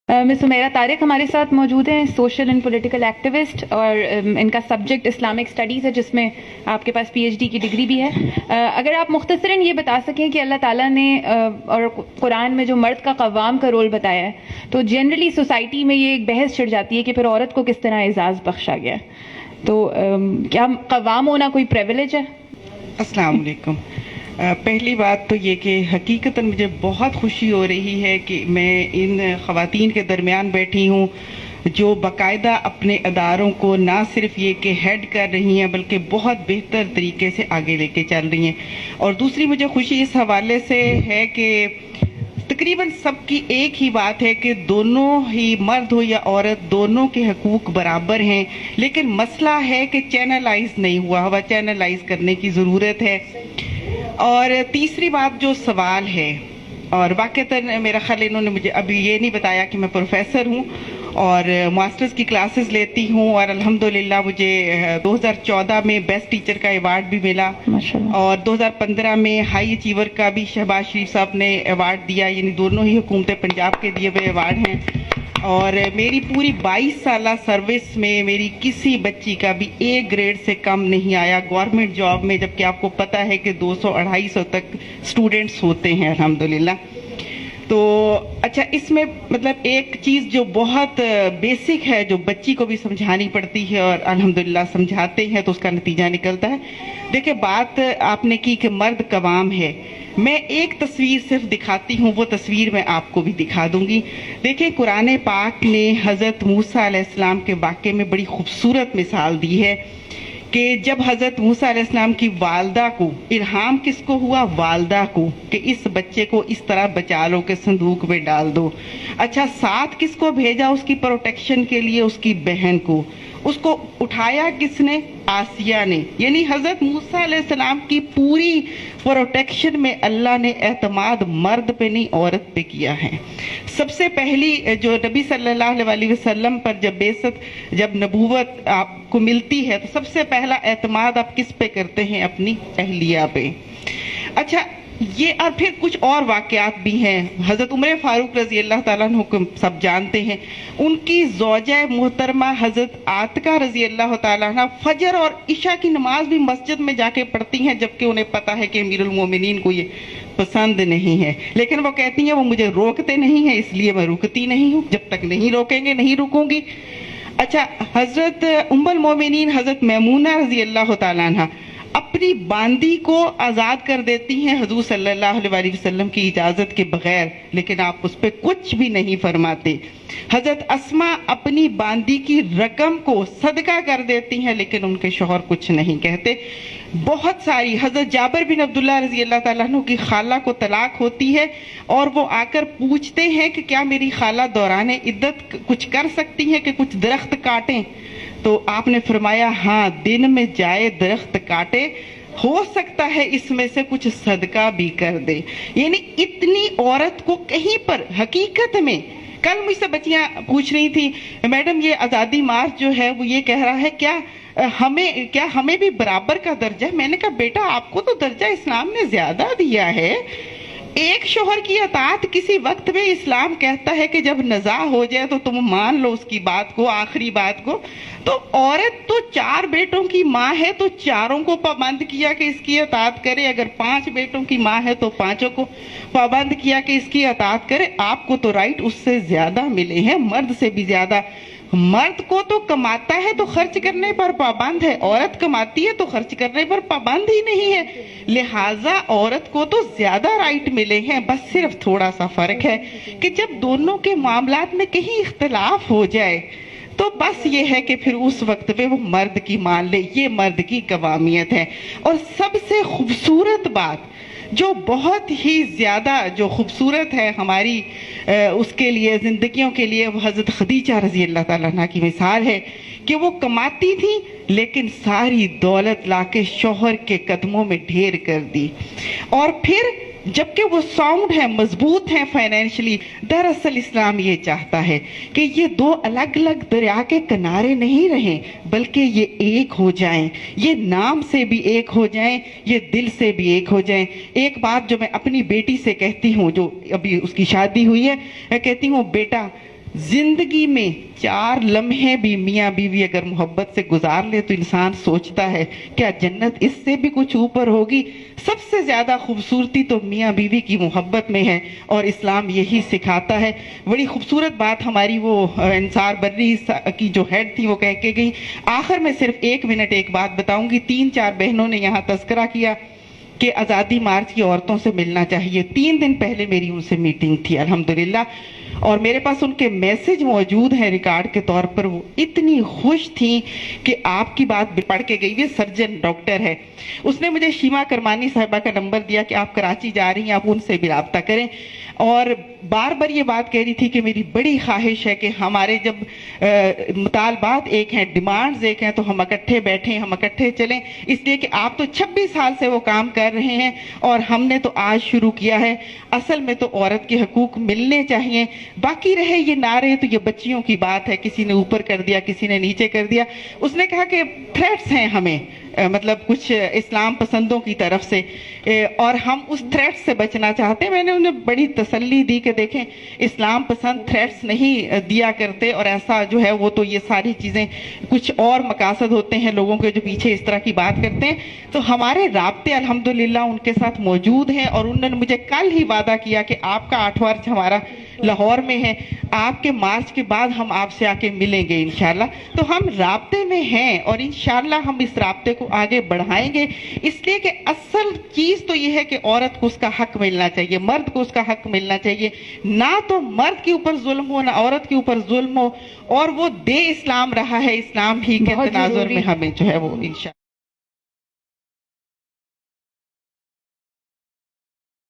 Miss Sumera Tariq हमारे साथ मौजूद हैं, सोशल एंड पॉलिटिकल एक्टिविस्ट, और इनका सब्जेक्ट इस्लामिक स्टडीज़ है जिसमें आपके पास पीएचडी की डिग्री भी है। अगर आप मुख्तसरन ये बता सकें कि अल्लाह ताला ने और कुरान में जो मर्द का कव्वाम का रोल बताया है, तो जनरली सोसाइटी में ये एक बहस छिड़ जाती है कि फिर औरत को किस तरह एजाज़ बख्शा गया, तो क्या कव्वाम होना कोई प्रिविलेज है? अस्सलाम वालेकुम। पहली बात तो ये कि हकीकतन मुझे बहुत खुशी हो रही है कि मैं इन ख़वातीन के दरमियान बैठी हूँ जो बाकायदा अपने अदारों को ना सिर्फ ये कि हेड कर रही हैं बल्कि बहुत बेहतर तरीके से आगे लेके चल रही हैं। और दूसरी मुझे खुशी इस हवाले से है कि तकरीबन सबकी एक ही बात है कि दोनों ही मर्द हो या औरत दोनों के हकूक बराबर हैं, लेकिन मसला है कि चैनलाइज नहीं हुआ हुआ, चैनलाइज करने की ज़रूरत है। और तीसरी बात जो सवाल है, और वाक़तन मेरा ख्याल इन्होंने मुझे अभी ये नहीं बताया कि मैं प्रोफेसर हूँ और मास्टर्स की क्लासेस लेती हूँ, और अल्हम्दुलिल्लाह मुझे 2014 में बेस्ट टीचर का अवार्ड भी मिला और 2015 में हाई अचीवर का भी शहबाज शरीफ साहब ने अवार्ड दिया, यानी दोनों ही हुकूमत पंजाब के दिए हुए अवार्ड हैं। और मेरी पूरी 22 साल सर्विस में मेरी किसी बच्ची का भी ए ग्रेड से कम नहीं आया गवर्नमेंट जॉब में, जबकि आपको पता है कि 200-250 तक स्टूडेंट्स होते हैं अल्हम्दुलिल्लाह। तो अच्छा, इसमें मतलब एक चीज़ जो बहुत बेसिक है जो बच्ची को भी समझानी पड़ती है और अल्हम्दुलिल्लाह समझाते हैं तो उसका नतीजा निकलता है। देखिए, बात आपने की कि मर्द कवाम है, मैं एक तस्वीर सिर्फ दिखाती हूँ, वो तस्वीर मैं आपको भी दिखा दूंगी। देखिए, कुरान पाक ने हज़रत मूसा अलैहिस्सलाम के वाक़े में बड़ी खूबसूरत मिसाल दी है कि जब हज़रत मूसा अलैहिस्सलाम की वालदा को इल्हाम किसको हुआ, वालदा को, कि इस बच्चे को इस तरह बचा लो कि संदूक में डाल दो। अच्छा, साथ किसको भेजा उसकी प्रोटेक्शन के लिए, उसकी बहन को। उसको उठाया किसने, आसिया ने। यानी हज़रत मूसा अलैहिस्सलाम की पूरी प्रोटेक्शन में अल्लाह ने एतमाद मर्द पे नहीं औरत पे किया है। सबसे पहली जो नबी सल्लल्लाहु अलैहि वसल्लम पर जब नबूवत आपको मिलती है तो सबसे पहला एतमाद आप किस पे करते हैं, अपनी अहलिया पे। अच्छा, ये और फिर कुछ और वाक़यात भी हैं। हज़रत उमर फारूक रज़ी अल्लाह ताला अन्हु को सब जानते हैं, उनकी ज़ौजा मोहतरमा हज़रत आतिका रज़ी अल्लाह ताला अन्हा फजर और इशा की नमाज भी मस्जिद में जाके पढ़ती हैं, जबकि उन्हें पता है कि अमीरुल मोमिनीन को ये पसंद नहीं है, लेकिन वो कहती हैं वो मुझे रोकते नहीं है इसलिए मैं रुकती नहीं हूँ, जब तक नहीं रोकेंगे नहीं रुकूंगी। अच्छा, हज़रत उम्मुल मोमिनीन हज़रत मैमूना रज़ी अल्लाह ताला अन्हा अपनी बांदी को आज़ाद कर देती हैं हुजूर सल्लल्लाहु अलैहि वसल्लम की इजाज़त के बगैर, लेकिन आप उस पर कुछ भी नहीं फरमाते। हज़रत अस्मा अपनी बांदी की रकम को सदका कर देती हैं, लेकिन उनके शौहर कुछ नहीं कहते। बहुत सारी, हज़रत जाबिर बिन अब्दुल्लाह रज़ी अल्लाह ताला अन्हु की खाला को तलाक होती है और वो आकर पूछते हैं कि क्या मेरी खाला दौरान इद्दत कुछ कर सकती हैं कि कुछ दरख्त काटें, तो आपने फरमाया हाँ, दिन में जाए दरख्त काटे, हो सकता है इसमें से कुछ सदका भी कर दे। यानी इतनी औरत को कहीं पर हकीकत में, कल मुझसे बच्चियां पूछ रही थी, मैडम ये आज़ादी मार्च जो है वो ये कह रहा है क्या हमें भी बराबर का दर्जा है। मैंने कहा बेटा, आपको तो दर्जा इस्लाम ने ज्यादा दिया है। एक शोहर की अतात किसी वक्त में इस्लाम कहता है कि जब नज़ा हो जाए तो तुम मान लो उसकी बात को, आखिरी बात को। तो औरत तो 4 बेटों की माँ है तो चारों को पाबंद किया कि इसकी अतात करे, अगर 5 बेटों की माँ है तो 5 को पाबंद किया कि इसकी अतात करे। आपको तो राइट उससे ज्यादा मिले हैं, मर्द से भी ज्यादा। मर्द को तो कमाता है तो खर्च करने पर पाबंद है, औरत कमाती है तो खर्च करने पर पाबंद ही नहीं है। लिहाजा औरत को तो ज्यादा राइट मिले हैं, बस सिर्फ थोड़ा सा फर्क है कि जब दोनों के मामलात में कहीं इख्तलाफ हो जाए तो बस ये है कि फिर उस वक्त पे वो मर्द की मान ले। ये मर्द की कवामियत है। और सबसे खूबसूरत बात जो बहुत ही ज़्यादा जो खूबसूरत है हमारी उसके लिए, ज़िंदगियों के लिए, वो हज़रत खदीजा रज़ी अल्लाह ताला अन्हा की मिसाल है कि वो कमाती थी लेकिन सारी दौलत लाके शौहर के कदमों में ढेर कर दी। और फिर जबकि वो साउंड है, मजबूत है फाइनेंशियली। दरअसल इस्लाम ये चाहता है कि ये 2 अलग अलग दरिया के किनारे नहीं रहें, बल्कि ये एक हो जाएं, ये नाम से भी एक हो जाएं, ये दिल से भी एक हो जाएं। एक बात जो मैं अपनी बेटी से कहती हूँ, जो अभी उसकी शादी हुई है, मैं कहती हूँ बेटा जिंदगी में 4 लम्हे भी मियाँ बीवी अगर मोहब्बत से गुजार ले तो इंसान सोचता है क्या जन्नत इससे भी कुछ ऊपर होगी। सबसे ज्यादा खूबसूरती तो मियाँ बीवी की मोहब्बत में है और इस्लाम यही सिखाता है। बड़ी खूबसूरत बात हमारी वो अंसार बर्री की जो हेड थी वो कह के गई। आखिर में सिर्फ 1 मिनट एक बात बताऊंगी। 3-4 बहनों ने यहाँ तस्करा किया कि आज़ादी मार्च की औरतों से मिलना चाहिए। 3 दिन पहले मेरी उनसे मीटिंग थी अल्हम्दुलिल्लाह, और मेरे पास उनके मैसेज मौजूद हैं रिकॉर्ड के तौर पर। वो इतनी खुश थी कि आपकी बात पढ़ के गई। ये सर्जन डॉक्टर है। उसने मुझे शीमा करमानी साहिबा का नंबर दिया कि आप कराची जा रही हैं, आप उनसे भी राब्ता करें। और बार बार ये बात कह रही थी कि मेरी बड़ी ख्वाहिश है कि हमारे जब मुतालबात एक हैं, डिमांड्स एक हैं, तो हम इकट्ठे बैठें, हम इकट्ठे चलें। इसलिए कि आप तो 26 साल से वो काम कर रहे हैं और हमने तो आज शुरू किया है। असल में तो औरत के हकूक मिलने चाहिए। बाकी रहे ये नारे तो ये बच्चियों की बात है, किसी ने ऊपर कर दिया, किसी ने नीचे कर दिया। उसने कहा कि थ्रेट्स हैं हमें, मतलब कुछ इस्लाम पसंदों की तरफ से, और हम उस थ्रेट से बचना चाहते हैं। मैंने उन्हें बड़ी तसल्ली दी कि देखें इस्लाम पसंद थ्रेट्स नहीं दिया करते, और ऐसा जो है वो तो ये सारी चीज़ें कुछ और मकासद होते हैं लोगों के जो पीछे इस तरह की बात करते हैं। तो हमारे राब्ते अल्हम्दुलिल्लाह उनके साथ मौजूद हैं, और उन्होंने मुझे कल ही वादा किया कि आपका 8वां मार्च हमारा लाहौर में है, आपके मार्च के बाद हम आपसे आके मिलेंगे इंशाल्लाह। तो हम राब्ते में हैं और इंशाल्लाह हम इस राब्ते को आगे बढ़ाएंगे। इसलिए कि असल चीज तो ये है कि औरत को उसका हक मिलना चाहिए, मर्द को उसका हक मिलना चाहिए। ना तो मर्द के ऊपर जुल्म हो, ना औरत के ऊपर जुल्म हो, और वो दे इस्लाम रहा है, इस्लाम ही के तनाजुर में हमें जो है वो इंशाल्लाह